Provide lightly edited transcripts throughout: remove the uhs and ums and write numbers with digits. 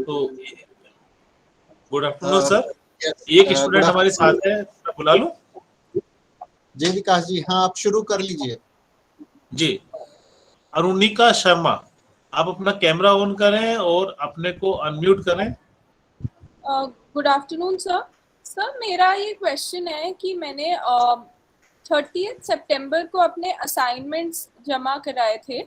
तो good afternoon sir. yes, एक student good हमारे साथ afternoon. है, मैं बुला लूं? जय विकास जी, हाँ आप शुरू कर लीजिए। जी, अरुणिका शर्मा, आप अपना कैमरा ऑन करें और अपने को अनम्यूट करें। Good afternoon sir. सर मेरा ये क्वेश्चन है कि मैंने 30 सितंबर को अपने असाइनमेंट्स जमा कराए थे,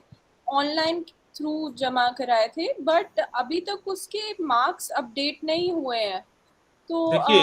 ऑनलाइन थ्रू जमा कराए थे, बट अभी तक उसके मार्क्स अपडेट नहीं हुए हैं। तो देखिए,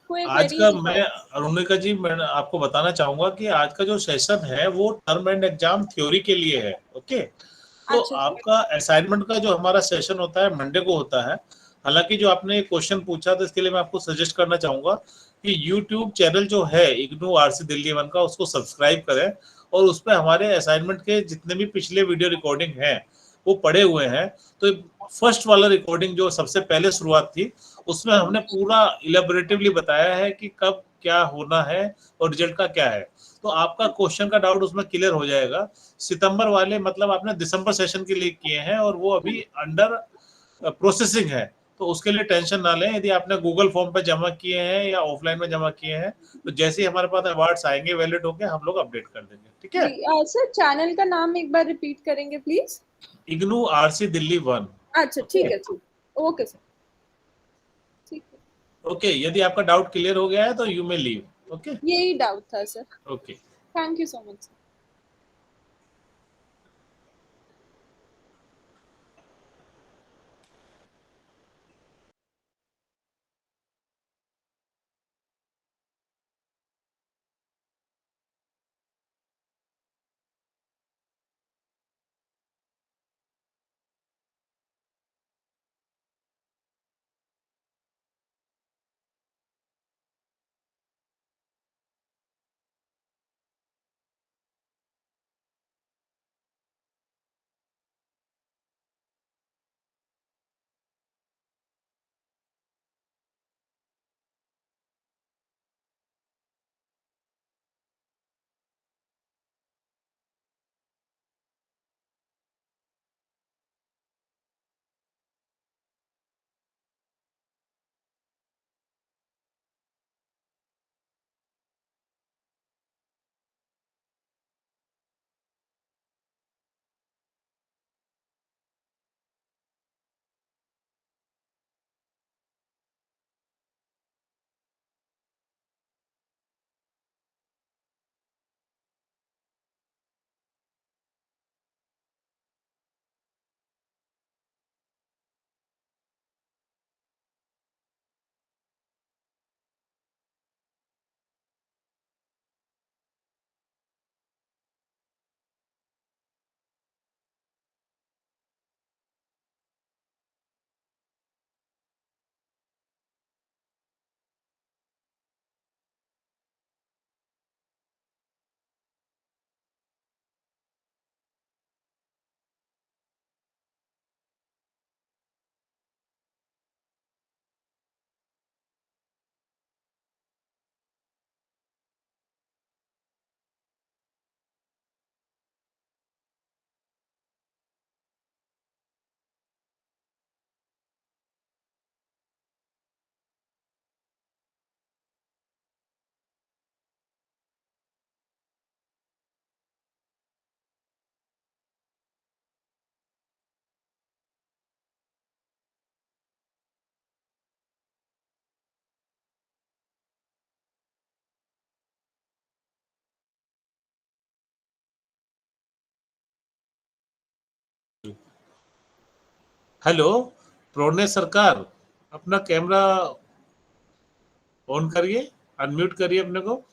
कोई आज क्वेरी का है? मैं अरुणिका जी, मैं आपको बताना चाहूंगा कि आज का जो सेशन है वो टर्म एंड एग्जाम थ्योरी के लिए है। ओके, तो अच्छा जी। आपका असाइनमेंट का जो हमारा सेशन होता है मंडे को होता है। हालांकि जो आपने क्वेश्चन पूछा तो इसके लिए मैं आपको सजेस्ट करना चाहूंगा कि यूट्यूब चैनल जो है इग्नू आरसी दिल्ली 1 का, उसको सब्सक्राइब करें और उस पर हमारे असाइनमेंट के जितने भी पिछले वीडियो रिकॉर्डिंग हैं वो पड़े हुए हैं। तो फर्स्ट वाला रिकॉर्डिंग जो सबसे पहले शुरुआत थी, उसमें हमने पूरा इलेबोरेटिवली बताया है कि कब क्या होना है और रिजल्ट का क्या है। तो आपका क्वेश्चन का डाउट उसमें क्लियर हो जाएगा। सितंबर वाले मतलब आपने दिसंबर सेशन के लिए किए हैं और वो अभी अंडर प्रोसेसिंग है, तो उसके लिए टेंशन ना लें। यदि आपने गूगल फॉर्म पे जमा किए हैं या ऑफलाइन में जमा किए हैं तो जैसे ही हमारे पास अवार्ड्स आएंगे वैलिड होके हम लोग अपडेट कर देंगे। ठीक है जी सर, चैनल का नाम एक बार रिपीट करेंगे प्लीज? इग्नू आरसी दिल्ली 1। अच्छा ठीक है, ठीक। ओके सर, ठीक है। ओके, यदि आपका डाउट क्लियर हो गया है तो यू मे लीव। ओके, यही डाउट था sir. Okay. Thank you so much sir. Hello प्रोने सरकार, अपना कैमरा ऑन करिए, अनम्यूट करिए अपने को।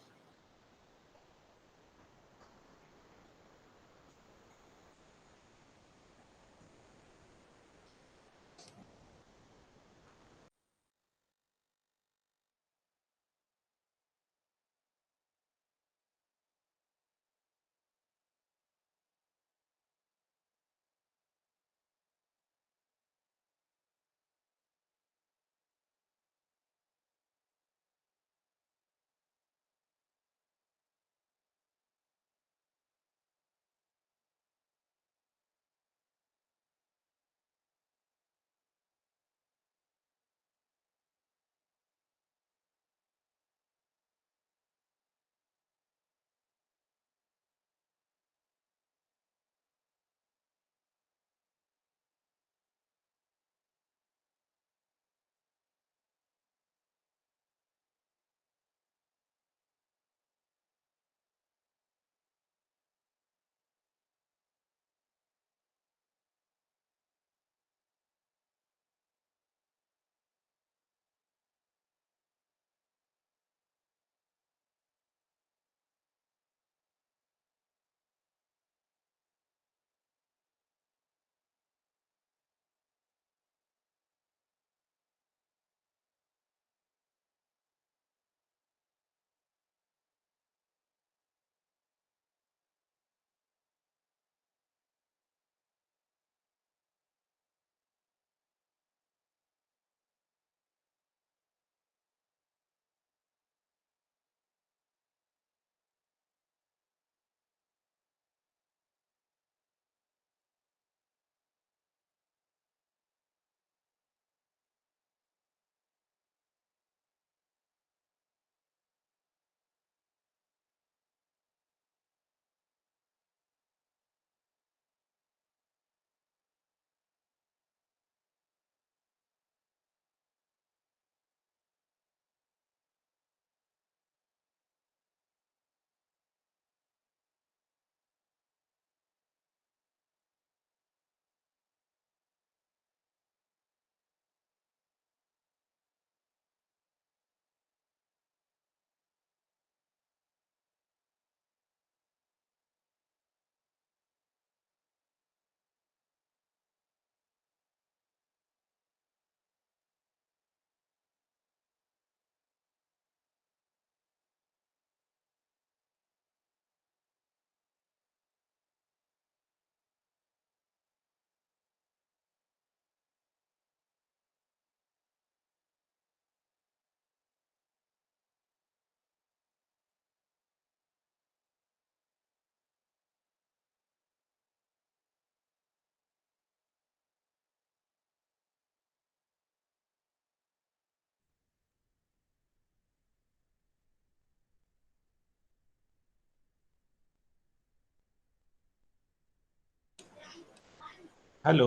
Hello,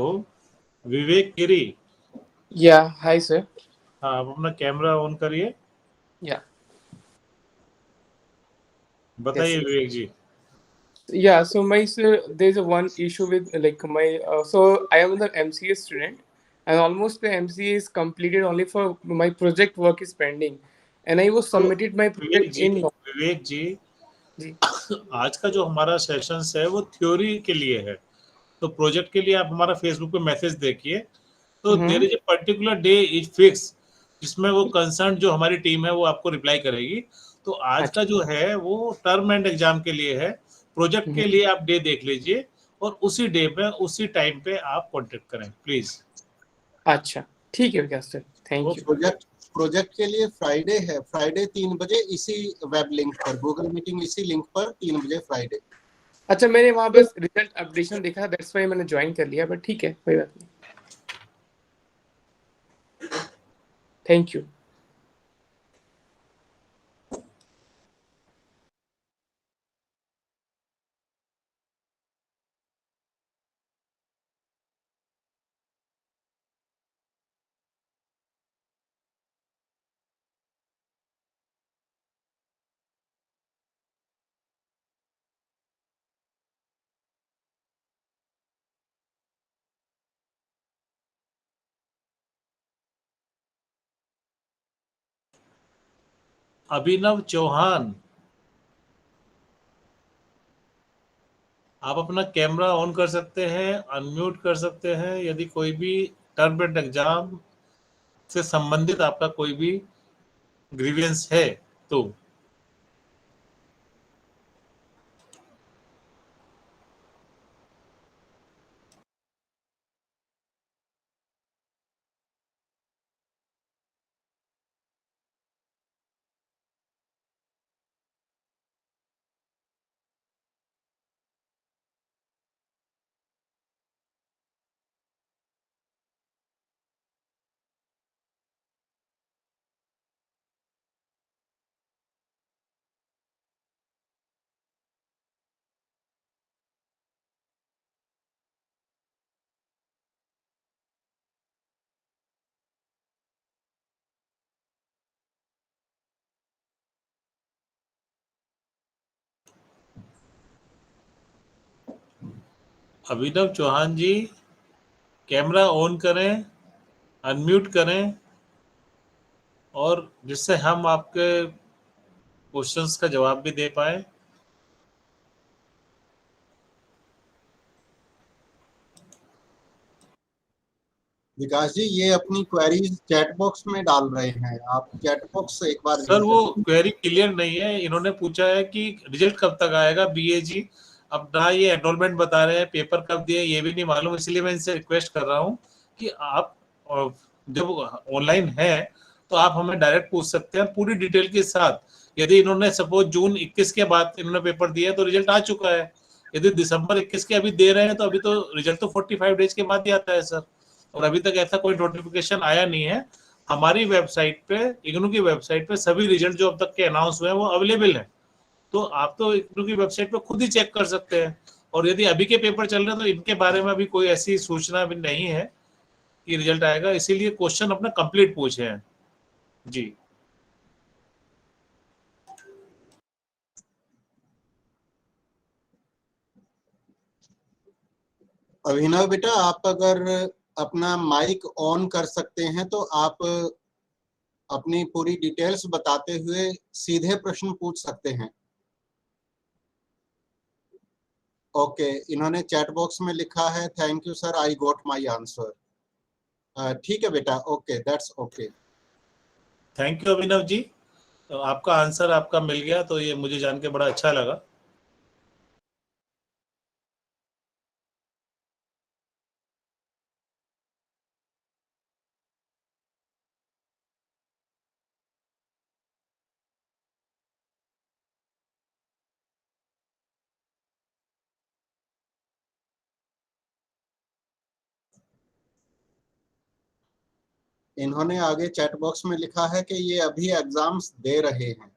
Vivek Giri. Yeah, hi sir. हाँ, आप अपना कैमरा ऑन करिए। Yeah. बताइए Yes. Vivek ji. Yeah, so my sir, there's a one issue with like my so I am the MCA student, and almost the MCA is completed, only for my project work is pending, and I was तो submitted my Vivek project ji, in Vivek ji, जी। आज का जो हमारा sessions है वो theory के लिए है। तो प्रोजेक्ट के लिए आप हमारा फेसबुक पे मैसेज देखिए, तो there is a particular day is fix जिसमें वो कंसर्न जो हमारी टीम है वो आपको रिप्लाई करेगी। तो आज का अच्छा। जो है वो टर्म एंड एग्जाम के लिए है। प्रोजेक्ट के लिए आप डे देख लीजिए और उसी डे पे उसी टाइम पे आप कांटेक्ट करें प्लीज। अच्छा, ठीक है क्या सर, थैंक यू। प्रोजेक्ट के लिए फ्राइडे है, फ्राइडे 3 बजे इसी वेब लिंक पर, गूगल मीटिंग इसी लिंक पर 3 बजे फ्राइडे। अच्छा, मैंने वहाँ पे रिजल्ट अपडेशन देखा, दैट्स व्हाई मैंने ज्वाइन कर लिया, बट ठीक है, कोई बात नहीं, थैंक यू। अभिनव चौहान, आप अपना कैमरा ऑन कर सकते हैं, अनम्यूट कर सकते हैं। यदि कोई भी टर्म एंड एग्जाम से संबंधित आपका कोई भी ग्रीवियंस है तो। अभिनव चौहान जी, कैमरा ऑन करें, अनम्यूट करें, और जिससे हम आपके क्वेश्चंस का जवाब भी दे पाए। विकास जी, ये अपनी क्वेरीज चैट बॉक्स में डाल रहे हैं, आप चैट बॉक्स एक बार सर वो रीड क्वेरी क्लियर नहीं है। इन्होंने पूछा है कि रिजल्ट कब तक आएगा बीएजी। अब ना ये एनरोलमेंट बता रहे हैं, पेपर कब दिए ये भी नहीं मालूम। इसलिए मैं इनसे रिक्वेस्ट कर रहा हूँ कि आप जब ऑनलाइन है तो आप हमें डायरेक्ट पूछ सकते हैं पूरी डिटेल के साथ। यदि इन्होंने सपोज जून 21 के बाद इन्होंने पेपर दिया तो रिजल्ट आ चुका है। यदि दिसंबर 21 के अभी दे रहे हैं तो अभी तो रिजल्ट तो 45 डेज के बाद ही आता है सर, और अभी तक ऐसा कोई नोटिफिकेशन आया नहीं है। हमारी वेबसाइट पे, इग्नू की वेबसाइट पे सभी रिजल्ट जो अब तक के अनाउंस हुए हैं वो अवेलेबल हैं। तो आप तो इग्नू की वेबसाइट पे खुद ही चेक कर सकते हैं। और यदि अभी के पेपर चल रहे हैं तो इनके बारे में अभी कोई ऐसी सूचना भी नहीं है कि रिजल्ट आएगा। इसीलिए क्वेश्चन अपना कंप्लीट पूछे हैं जी। अभिनव बेटा, आप अगर अपना माइक ऑन कर सकते हैं तो आप अपनी पूरी डिटेल्स बताते हुए सीधे प्रश्न पूछ सकते हैं। ओके, इन्होंने चैट बॉक्स में लिखा है, thank you sir, I got my answer. ठीक है बेटा, okay, that's okay. Thank you Abhinav ji, तो आपका आंसर आपका मिल गया तो ये मुझे जान के बड़ा अच्छा लगा। इन्होंने आगे चैट बॉक्स में लिखा है कि ये अभी एग्जाम्स दे रहे हैं।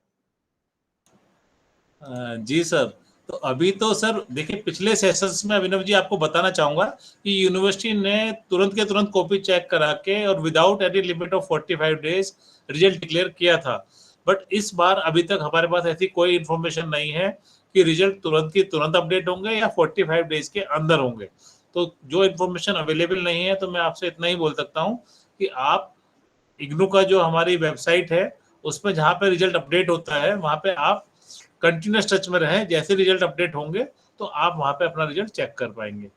जी सर, तो अभी तो सर देखिए, पिछले सेशंस में अभिनव जी आपको बताना चाहूंगा कि यूनिवर्सिटी ने तुरंत के तुरंत कॉपी चेक करा के और without any limit of 45 days result declare किया था। बट इस बार अभी तक हमारे पास ऐसी कोई इंफॉर्मेशन नहीं है कि रिजल्ट तुरंत की तुरंत अपडेट होंगे या 45 डेज के अंदर होंगे। तो जो इन्फॉर्मेशन अवेलेबल नहीं है, तो मैं आपसे इतना ही बोल सकता हूँ कि आप इग्नू का जो हमारी वेबसाइट है उसमें जहाँ पे रिजल्ट अपडेट होता है वहां पे आप कंटिन्यूस टच में रहें। जैसे रिजल्ट अपडेट होंगे तो आप वहां पे अपना रिजल्ट चेक कर पाएंगे।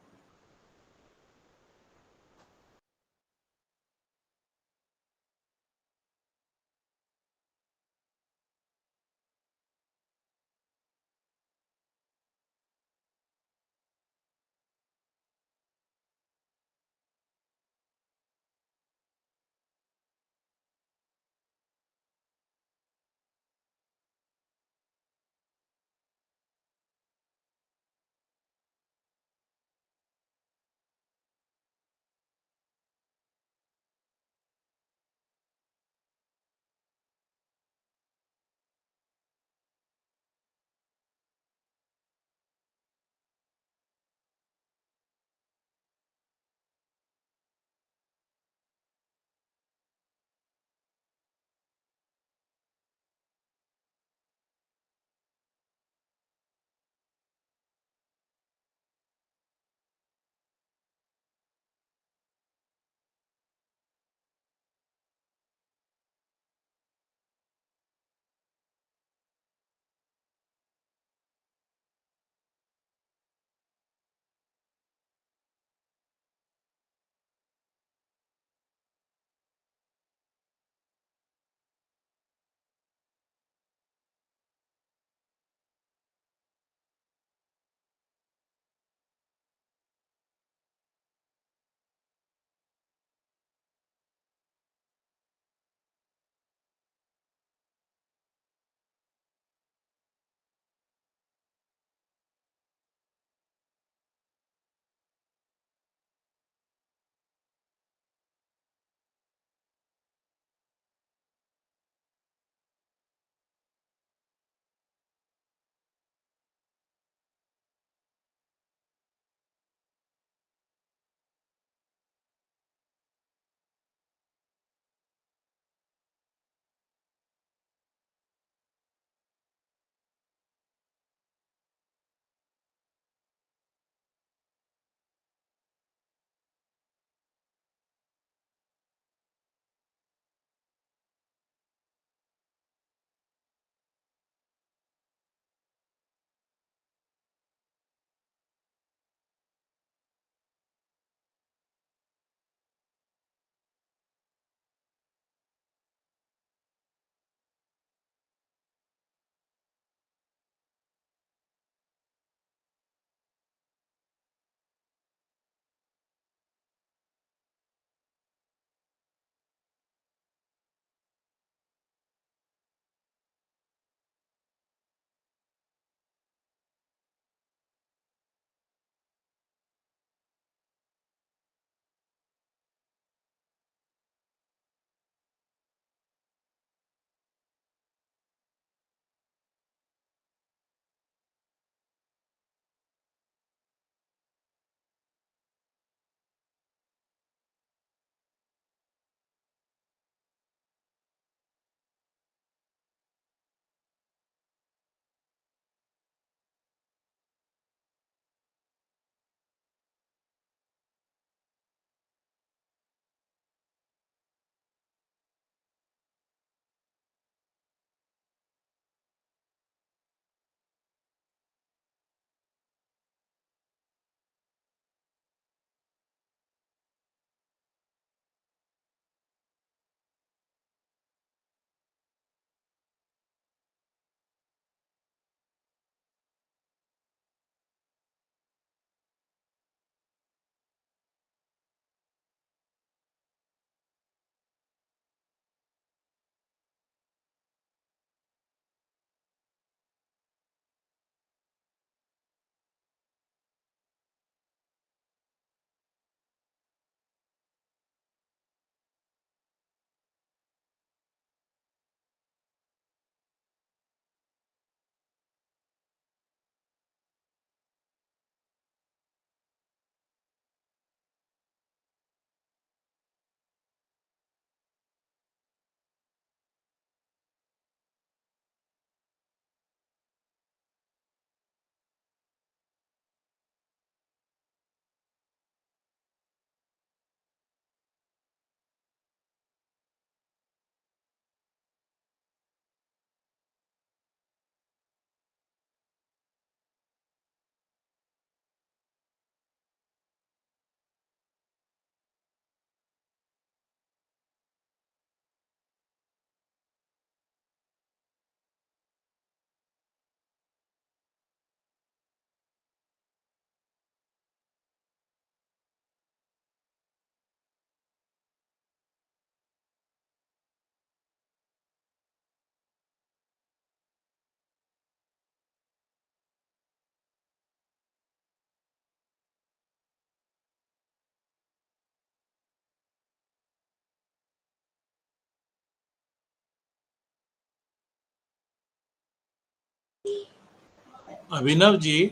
अभिनव जी,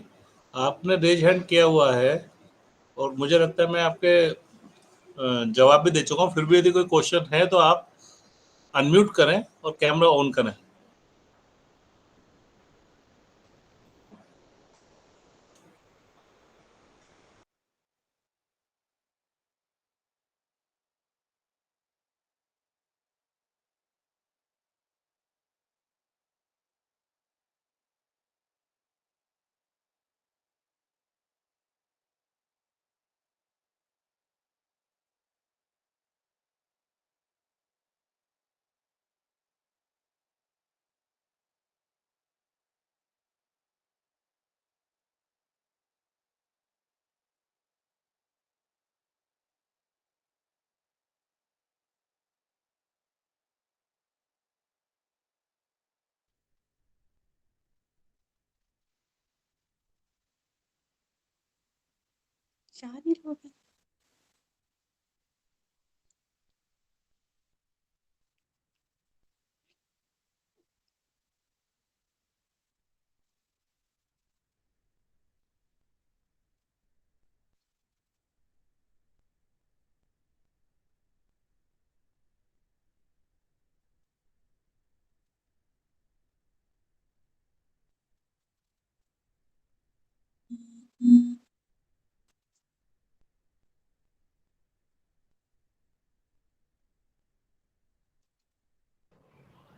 आपने रेज हैंड किया हुआ है और मुझे लगता है मैं आपके जवाब भी दे चुका हूँ। फिर भी यदि कोई क्वेश्चन है तो आप अनम्यूट करें और कैमरा ऑन करें। शादी हो गई।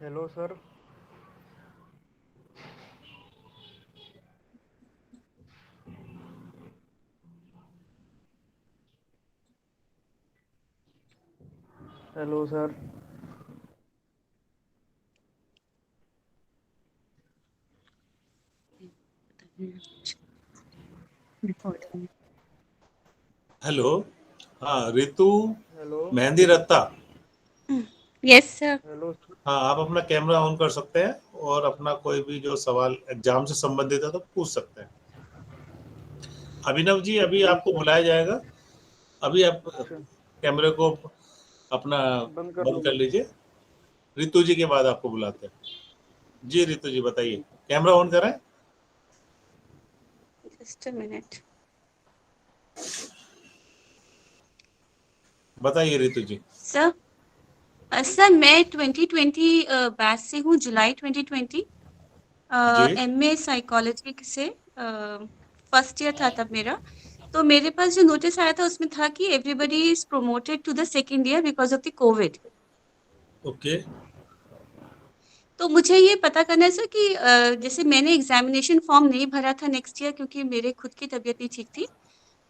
Hello sir. Hello sir. Hello, हाँ रितु हेलो। मेहंदी रत्ता, यस सर। Hello sir. हाँ आप अपना कैमरा ऑन कर सकते हैं और अपना कोई भी जो सवाल एग्जाम से संबंधित है तो पूछ सकते हैं। अभिनव जी, अभी जी आपको सर। बुलाया जाएगा। अभी आप अच्छा, कैमरे को अपना बंद कर बंद कर लूँगा। लीजिए। रितु जी के बाद आपको बुलाते हैं। जी रितु जी बताइए, कैमरा ऑन करें। Just a minute. बताइए रितु जी। सर सर मैं 2020 बैच से हूँ, जुलाई 2020। जी एमए साइकोलॉजी से फर्स्ट ईयर था तब मेरा। तो मेरे पास जो नोटिस आया था उसमें था कि everybody is promoted to the second year because of the covid. Okay. तो मुझे ये पता करना है सर कि जैसे मैंने एग्जामिनेशन फॉर्म नहीं भरा था नेक्स्ट ईयर क्योंकि मेरे खुद की तबीयत नहीं ठीक थी।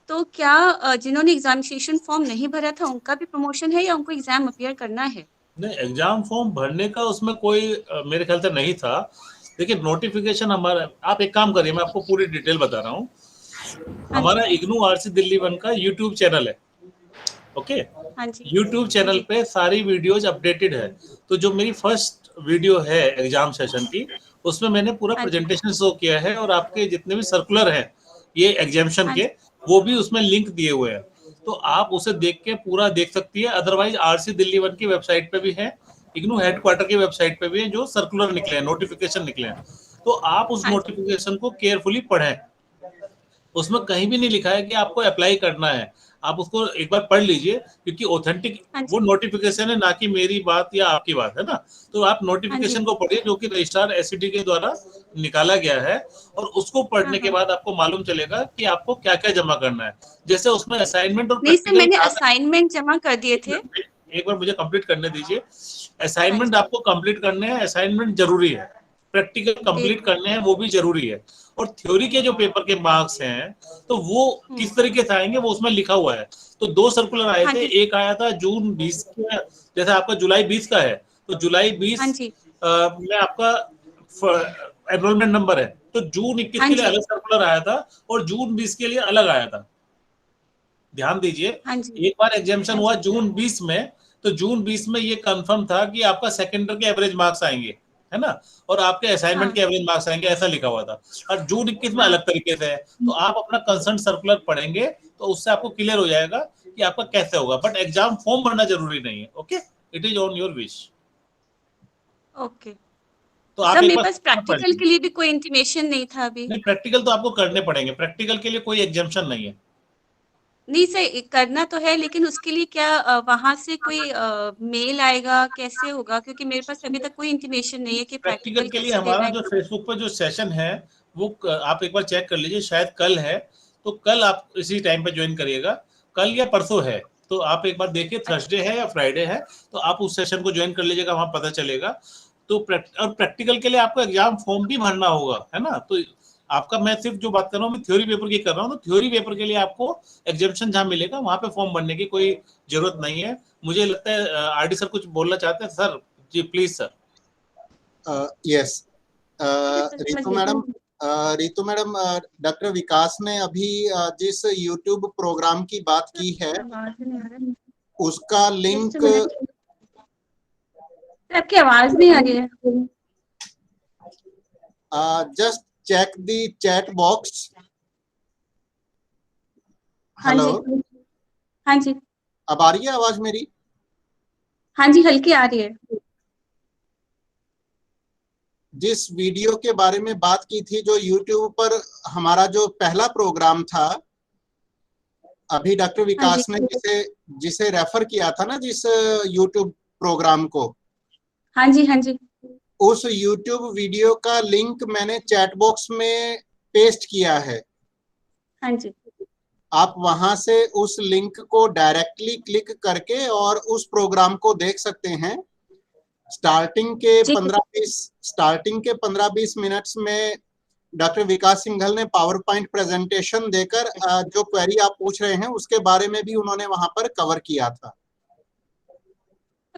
तो क्या जिन्होंने एग्जामिनेशन फॉर्म नहीं भरा था उनका भी प्रमोशन है या उनको एग्जाम अपीयर करना है? नहीं, एग्जाम फॉर्म भरने का उसमें कोई मेरे ख्याल से नहीं था। देखिए नोटिफिकेशन हमारा, आप एक काम करिए, मैं आपको पूरी डिटेल बता रहा हूँ। हाँ जी। हमारा इग्नू आरसी दिल्ली 1 का यूट्यूब चैनल है। ओके, हाँ जी। यूट्यूब हाँ चैनल जी। पे सारी वीडियोज अपडेटेड है। तो जो मेरी फर्स्ट वीडियो है एग्जाम सेशन की, उसमें मैंने पूरा हाँ जी। प्रेजेंटेशन शो किया है और आपके जितने भी सर्कुलर हैं ये एग्जामिशन हाँ के, जी। वो भी उसमें लिंक दिए हुए हैं। तो आप उसे देख के पूरा देख सकती है। अदरवाइज आरसी दिल्ली 1 की वेबसाइट पे भी है, इग्नू हेडक्वार्टर की वेबसाइट पे भी है, जो सर्कुलर निकले हैं, नोटिफिकेशन निकले हैं। तो आप उस हाँ जी। नोटिफिकेशन को केयरफुली पढ़ें। उसमें कहीं भी नहीं लिखा है कि आपको अप्लाई करना है। आप उसको एक बार पढ़ लीजिए, क्योंकि ऑथेंटिक हाँ वो जी। नोटिफिकेशन है, ना कि मेरी बात या आपकी बात है ना। तो आप हाँ जी। नोटिफिकेशन को पढ़िए जो कि रजिस्ट्रार एससीडी के द्वारा निकाला गया है, और उसको हाँ पढ़ने के हाँ। बाद आपको मालूम चलेगा कि आपको क्या क्या जमा करना है। जैसे उसमें असाइनमेंट और नहीं सर, प्रैक्टिकल मैंने का, असाइनमेंट जमा कर दिए थे। एक बार मुझे कंप्लीट करने दीजिए। हाँ असाइनमेंट जी। आपको कंप्लीट करने हैं, असाइनमेंट जरूरी है। प्रैक्टिकल जी कंप्लीट जी। करने हैं, वो भी जरूरी है। और थ्योरी के जो पेपर के मार्क्स हैं, तो वो किस तरीके से आएंगे वो उसमें लिखा हुआ है। तो 2 सर्कुलर आए हाँ थे। जी। एक आया था जून 20 का, जैसे आपका जुलाई 20 का है, तो जुलाई 20 हाँ जी। में आपका एनरोलमेंट नंबर है। तो जून 21 हाँ के लिए जी। अलग सर्कुलर आया था और जून 20 के लिए अलग आया था। ध्यान दीजिए, हाँ जी। एक बार एग्जामिशन हाँ हुआ जी। जून 20 में, तो जून 20 में ये कंफर्म था कि आपका सेकेंडर के एवरेज मार्क्स आएंगे, है ना, और आपके असाइनमेंट हाँ के एवरेज मार्क्स आएंगे, ऐसा लिखा हुआ था। और जून 21 में हाँ। अलग तरीके से है। तो आप अपना कंसर्न सर्कुलर पढ़ेंगे तो उससे आपको क्लियर हो जाएगा कि आपका कैसे होगा। बट एग्जाम फॉर्म भरना जरूरी नहीं है। Okay, it is on your wish. Okay. तो आप सर एक मेरे बार पास प्रैक्टिकल के लिए भी कोई इंटीमेशन नहीं था अभी। नहीं, प्रैक्टिकल तो आपको करने पड़ेंगे, प्रैक्टिकल के लिए कोई एग्जाम्पशन नहीं है। नहीं सर, करना तो है, लेकिन उसके लिए क्या वहां से कोई मेल आएगा, कैसे होगा? क्योंकि मेरे पास अभी तक कोई इंटीमेशन नहीं है कि प्रैक्टिकल प्रैक्टिकल के लिए कैसे देना हमारा है। जो फेसबुक पर जो सेशन है वो आप एक बार चेक कर लीजिए, शायद कल है, तो कल आप इसी टाइम पे ज्वाइन करिएगा, कल या परसों है, तो आप एक बार देखिए थर्सडे है या फ्राइडे है, तो आप उस सेशन को ज्वाइन कर लीजिएगा, वहां पता चलेगा। तो और प्रैक्टिकल के लिए आपको एग्जाम फॉर्म भी भरना होगा, है ना। तो आपका, मैं सिर्फ जो बात कर रहा हूँ मैं थ्योरी पेपर की कर रहा हूँ, तो थ्योरी पेपर के लिए आपको एग्जामिशन जहां मिलेगा वहां पे फॉर्म भरने की कोई जरूरत नहीं है। मुझे लगता है आरडी सर कुछ बोलना चाहते हैं। सर जी प्लीज सर। यस ठीक है सर, समझ रितु गई। Madam, Ritu madam, doctor Vikas ने अभी जिस यूट्यूब प्रोग्राम की बात की है आवाज नहीं आ रही। उसका Just link a minute। Sir, आपकी आवाज नहीं आ रही है। Just check the chat box. हाँ हेलो, जी, हाँ जी, अब आ रही है आवाज मेरी? हाँ जी, हल्की आ रही है। जिस वीडियो के बारे में बात की थी, जो यूट्यूब पर हमारा जो पहला प्रोग्राम था, अभी डॉक्टर हाँ जी, विकास ने जिसे जिसे रेफर किया था ना, जिस यूट्यूब प्रोग्राम को, हाँ जी, हाँ जी, उस यूट्यूब वीडियो का लिंक मैंने चैट बॉक्स में पेस्ट किया है। हाँ जी। आप वहां से उस लिंक को डायरेक्टली क्लिक करके और उस प्रोग्राम को देख सकते हैं। ठीक है। स्टार्टिंग के 15-20 मिनट्स में डॉक्टर विकास सिंघल ने पावर पॉइंट प्रेजेंटेशन देकर जो क्वेरी आप पूछ रहे हैं उसके बारे में भी उन्होंने वहां पर कवर किया था।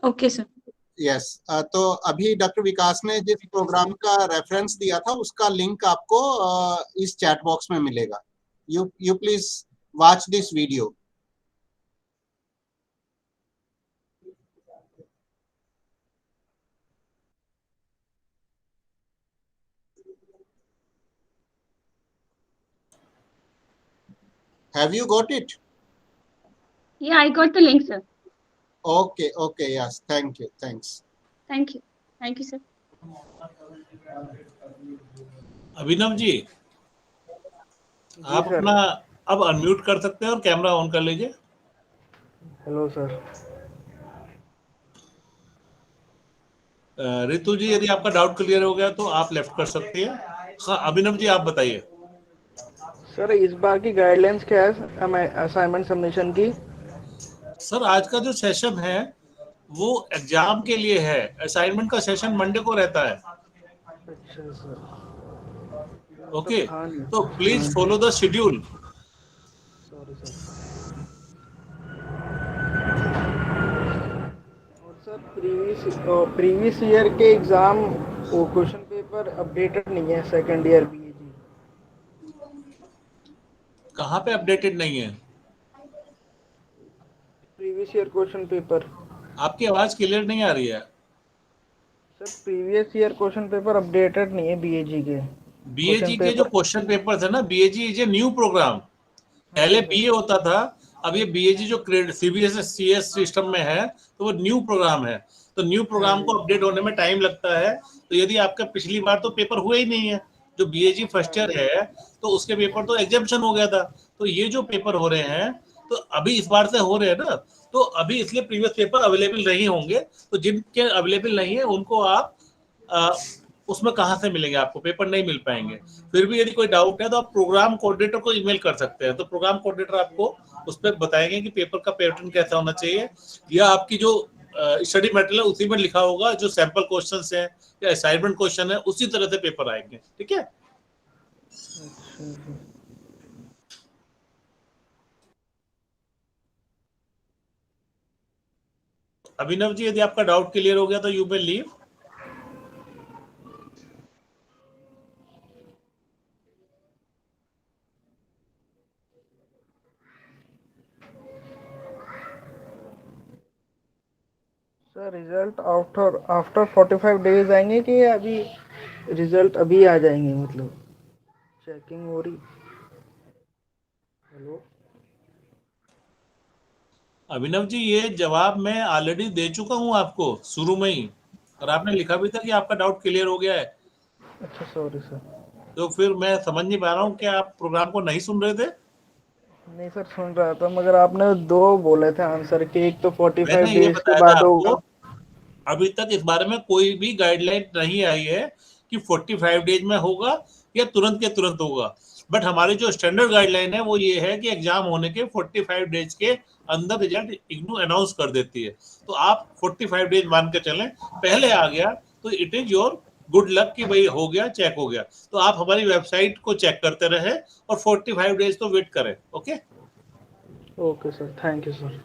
Okay sir. यस, तो अभी डॉक्टर विकास ने जिस प्रोग्राम का रेफरेंस दिया था उसका लिंक आपको इस चैट बॉक्स में मिलेगा। You please watch this video. Have you got it? Yeah, I got the link, sir. Okay, yes, thank you, thanks. Thank you, sir. Abhinav ji, आप सर। अपना अब अनम्यूट कर सकते हैं और कैमरा ऑन कर लीजिए। Hello sir. रितु जी, यदि आपका डाउट क्लियर हो गया तो आप लेफ्ट कर सकती हैं। हाँ अभिनव जी, आप बताइए। सर इस बार की गाइडलाइंस क्या है असाइनमेंट सबमिशन की? सर आज का जो सेशन है वो एग्जाम के लिए है, असाइनमेंट का सेशन मंडे को रहता है। अच्छा सर। ओके, था नहीं। तो please follow the schedule. Sorry sir. और सर प्रीवियस ईयर के एग्जाम वो क्वेश्चन पेपर अपडेटेड नहीं है, सेकंड ईयर बीएजी। कहाँ पे अपडेटेड नहीं है? Previous year question paper. आपकी आवाज क्लियर नहीं आ रही है। Sir previous year question paper updated नहीं है बीएजी के। बीएजी के जो क्वेश्चन पेपर थे ना, बीएजी इज ए न्यू प्रोग्राम। पहले बीए होता था, अब ये बीएजी जो सीबीएसईएस सिस्टम में है तो वो न्यू प्रोग्राम है। तो न्यू प्रोग्राम को अपडेट होने में टाइम लगता है। तो यदि आपका पिछली बार तो पेपर हुआ ही नहीं है, जो बीएजी फर्स्ट ईयर है तो उसके पेपर तो एग्जाम्पशन हो गया था, तो ये जो पेपर हो रहे हैं तो अभी इस बार से हो रहे हैं ना, तो अभी इसलिए प्रीवियस पेपर अवेलेबल नहीं होंगे। तो जिनके अवेलेबल नहीं है उनको आप उसमें कहाँ से मिलेंगे, आपको पेपर नहीं मिल पाएंगे। फिर भी यदि कोई डाउट है तो आप प्रोग्राम कोऑर्डिनेटर को ईमेल कर सकते हैं, तो प्रोग्राम कोऑर्डिनेटर आपको उस पर बताएंगे कि पेपर का पैटर्न कैसा होना चाहिए, या आपकी जो स्टडी मटेरियल है उसी में लिखा होगा, जो सैंपल क्वेश्चंस हैं या असाइनमेंट क्वेश्चन है उसी तरह से पेपर आएंगे। ठीक है। अभिनव जी, यदि आपका डाउट क्लियर हो गया तो you may leave. Sir result after 45 days आएंगे कि अभी रिजल्ट अभी आ जाएंगे, मतलब चेकिंग हो रही? हेलो अभिनव जी, ये जवाब मैं ऑलरेडी दे चुका हूं आपको शुरू में ही। और आपने लिखा भी था कि आपका डाउट क्लियर हो गया है। अच्छा सॉरी सर। तो फिर मैं समझ नहीं पा रहा हूँ कि आप प्रोग्राम को नहीं सुन रहे थे। नहीं सर सुन रहा था, मगर आपने दो बोले थे आंसर के, एक तो 45 मैंने ये डेज के बताया था बाद आपको, होगा। अभी तक इस बारे में कोई भी गाइडलाइन नहीं आई है कि 45 डेज में होगा या तुरंत के तुरंत होगा। बट हमारी जो स्टैंडर्ड गाइडलाइन है वो ये है कि एग्जाम होने के 45 डेज के अंदर रिजल्ट इग्नू अनाउंस कर देती है। तो आप 45 डेज मान के चलें, पहले आ गया तो it is your good luck कि भाई हो गया, चेक हो गया। तो आप हमारी वेबसाइट को चेक करते रहे और 45 डेज तो वेट करें। Okay. Okay sir, thank you sir.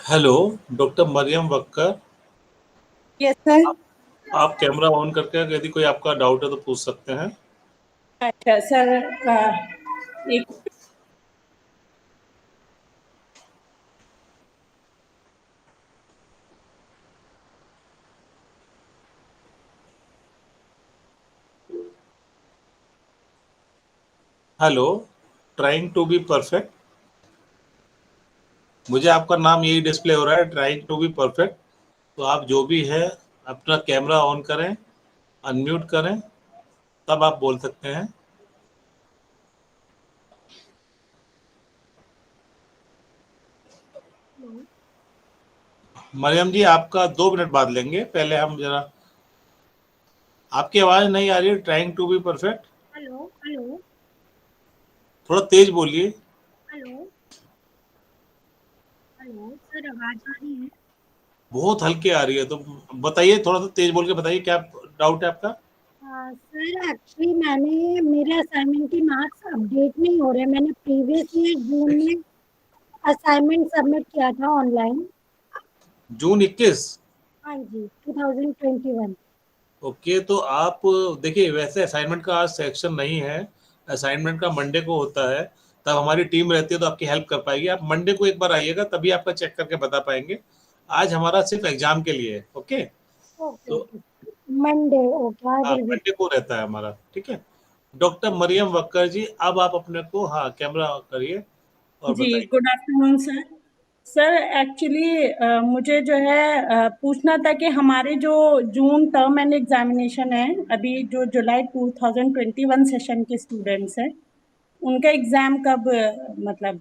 Hello, doctor Mariam Waqar. Yes sir. आप कैमरा ऑन करके यदि कोई आपका डाउट है तो पूछ सकते हैं। अच्छा सर, एक hello, trying to be perfect. मुझे आपका नाम यही डिस्प्ले हो रहा है, ट्राइंग टू बी परफेक्ट। तो आप जो भी है अपना कैमरा ऑन करें, अनम्यूट करें, तब आप बोल सकते हैं। मरियम जी, आपका 2 मिनट बाद लेंगे, पहले हम जरा, आपकी आवाज नहीं आ रही है। Trying to be perfect, hello hello थोड़ा तेज बोलिए। हेलो हेलो सर, आवाज आ रही है? बहुत हल्के आ रही है, तो बताइए, थोड़ा सा तेज बोल के बताइए, क्या डाउट है आपका। सर एक्चुअली मेरे असाइनमेंट के मार्क्स अपडेट नहीं हो रहे। मैंने प्रीवियस ईयर जून में असाइनमेंट सबमिट किया था ऑनलाइन। जून 21। हाँ जी, 2021। ओके, तो आप देखिए, वैसे असाइनमेंट का आज सेक्शन नहीं है, असाइनमेंट का मंडे को होता है। तब हमारी टीम रहती है तो आपकी हेल्प कर पाएगी। आप मंडे को एक बार आइएगा, तभी आपका चेक करके बता पाएंगे। आज हमारा सिर्फ एग्जाम के लिए है। ओके, ओके तो ओके, मंडे ओके, आई हाँ, विल बी। मंडे को रहता है हमारा। ठीक है, डॉक्टर मरियम वक्कर जी, अब आप अपने को, हाँ, कैमरा करिए और जी, बताइए। Good afternoon sir. Sir actually मुझे जो है पूछना था कि हमारे जो जून टर्म एंड एग्जामिनेशन है, अभी जो जुलाई 2021 सेशन के स्टूडेंट्स हैं, उनका एग्जाम कब मतलब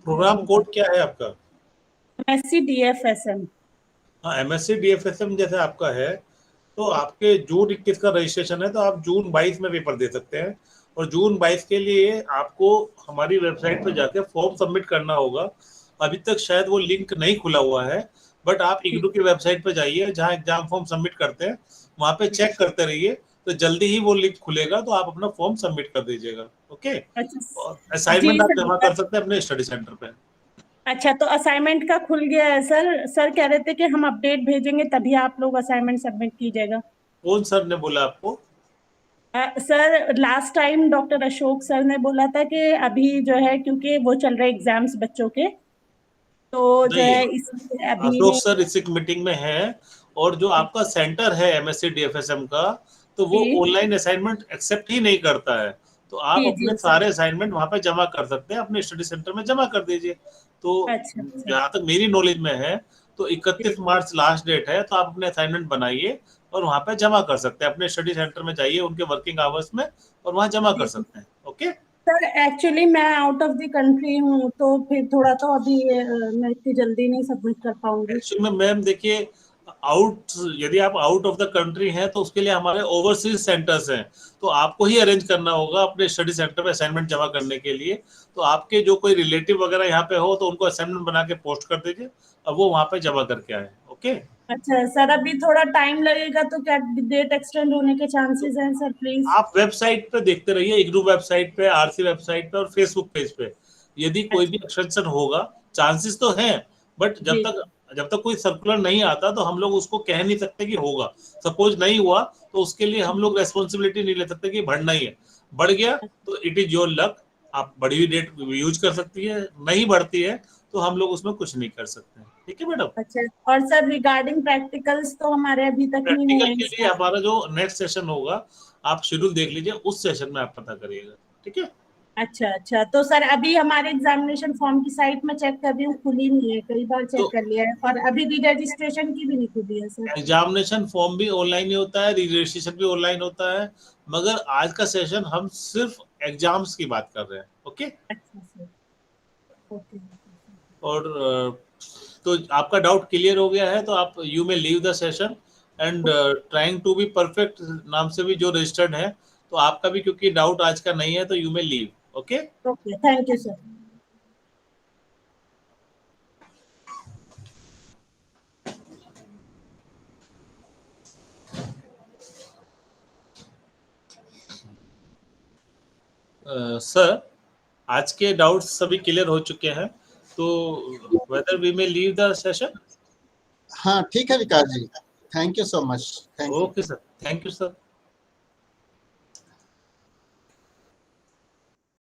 प्रोग्राम होगा? कोड क्या है आपका। MSc DFSM। हाँ, एमएससी डीएफएसएम जैसे आपका है, तो आपके जून 21 का रजिस्ट्रेशन है, तो आप जून 22 में पेपर दे सकते हैं। और जून 22 के लिए आपको हमारी वेबसाइट पर जाकर फॉर्म सबमिट करना होगा। अभी तक शायद वो लिंक नहीं खुला हुआ है, बट आप इग्नू की वेबसाइट पर जाइए, जहाँ एग्जाम फॉर्म सबमिट करते हैं, वहाँ पे चेक करते रहिए, तो जल्दी ही वो लिंक खुलेगा, तो आप अपना फॉर्म सबमिट कर दीजिएगा। ओके, और अच्छा जी असाइनमेंट आप जमा कर सर। सकते हैं अपने स्टडी सेंटर पे। अच्छा, तो असाइनमेंट का खुल गया है सर। सर कह रहे थे कि हम अपडेट भेजेंगे तभी आप लोग असाइनमेंट सबमिट कीजिएगा। कौन सर ने बोला आपको। Sir last time doctor Ashok sir ने बोला था कि अभी जो है, क्योंकि वो चल रहे एग्जाम्स बच्चों के, तो जो नहीं, है इसलिए अभी अशोक नहीं। सर इस मीटिंग में है। और जो आपका सेंटर है एमएससी डीएफएसएम का, तो वो जी ऑनलाइन असाइनमेंट एक्सेप्ट ही नहीं करता है। तो आप जी अपने जी सर। सारे असाइनमेंट वहां पे जमा कर सकते हैं, अपने स्टडी सेंटर में जमा कर दीजिए। तो अच्छा अच्छा। जहाँ तक मेरी नॉलेज में है, तो जी 31 मार्च लास्ट डेट है, तो आप अपने असाइनमेंट बनाइए और वहां पे जमा कर सकते हैं। अपने स्टडी सेंटर में जाइए उनके वर्किंग आवर्स में, और वहां जमा कर जी सकते हैं। ओके, सर, एक्चुअली मैं आउट ऑफ द कंट्री हूँ, तो फिर थोड़ा तो अभी मैं इतनी जल्दी नहीं सबमिट कर पाऊंगी। एक्चुअली में मैम देखिए, आउट यदि आप आउट ऑफ द कंट्री हैं, तो उसके लिए हमारे ओवरसीज सेंटर्स हैं। तो आपको ही अरेंज करना होगा अपने स्टडी सेंटर में असाइनमेंट जमा करने के लिए। तो आपके जो कोई रिलेटिव वगैरह यहाँ पे हो, तो उनको असाइनमेंट बना के पोस्ट कर दीजिए, अब वो वहाँ पे जमा करके आए। ओके, अच्छा सर, अभी थोड़ा टाइम लगेगा, तो क्या डेट एक्सटेंड होने के तो चांसेस हैं सर, प्लीज? आप वेबसाइट पे देखते रहिए, इग्नू वेबसाइट पे, आरसी वेबसाइट पे और फेसबुक पेज पे। यदि कोई भी अच्छा एक्सटेंशन होगा, चांसेस तो हैं, बट जी जब तक कोई सर्कुलर नहीं आता, तो हम लोग उसको कह नहीं सकते कि होगा। सपोज नहीं हुआ, तो उसके लिए हम लोग रेस्पॉन्सिबिलिटी नहीं ले सकते कि बढ़ना ही है। बढ़ गया तो इट इज योर लक, आप बड़ी हुई डेट यूज कर सकती है। नहीं बढ़ती है तो हम लोग उसमें कुछ नहीं कर सकते। ठीक है मैडम। अच्छा। और सर रिगार्डिंग प्रैक्टिकल्स तो हमारे अभी तक नहीं प्रैक्टिकल हुए के हैं लिए सर। हमारा जो नेक्स्ट सेशन होगा, आप शेड्यूल देख लीजिए, उस सेशन में आप पता करिएगा। ठीक है, अच्छा अच्छा, तो सर अभी हमारे एग्जामिनेशन फॉर्म की साइट में चेक कर रही हूँ, खुली नहीं है, कई बार चेक तो कर लिया है, और अभी री रजिस्ट्रेशन की भी नहीं खुली है सर। एग्जामिनेशन फॉर्म भी ऑनलाइन ही होता है, रजिस्ट्रेशन भी ऑनलाइन होता है, मगर आज का सेशन हम सिर्फ एग्जाम्स की बात कर रहे हैं। ओके, अच्छा सर, ओके। और तो आपका डाउट क्लियर हो गया है, तो आप you may leave the session. And trying to be perfect नाम से भी जो रजिस्टर्ड है, तो आपका भी क्योंकि डाउट आज का नहीं है, तो you may leave. Okay, okay, thank you sir. Sir, आज के डाउट्स सभी क्लियर हो चुके हैं। तो whether we may leave the session? हाँ ठीक है Vikas ji, thank you so much, thank you. Okay sir, thank you sir.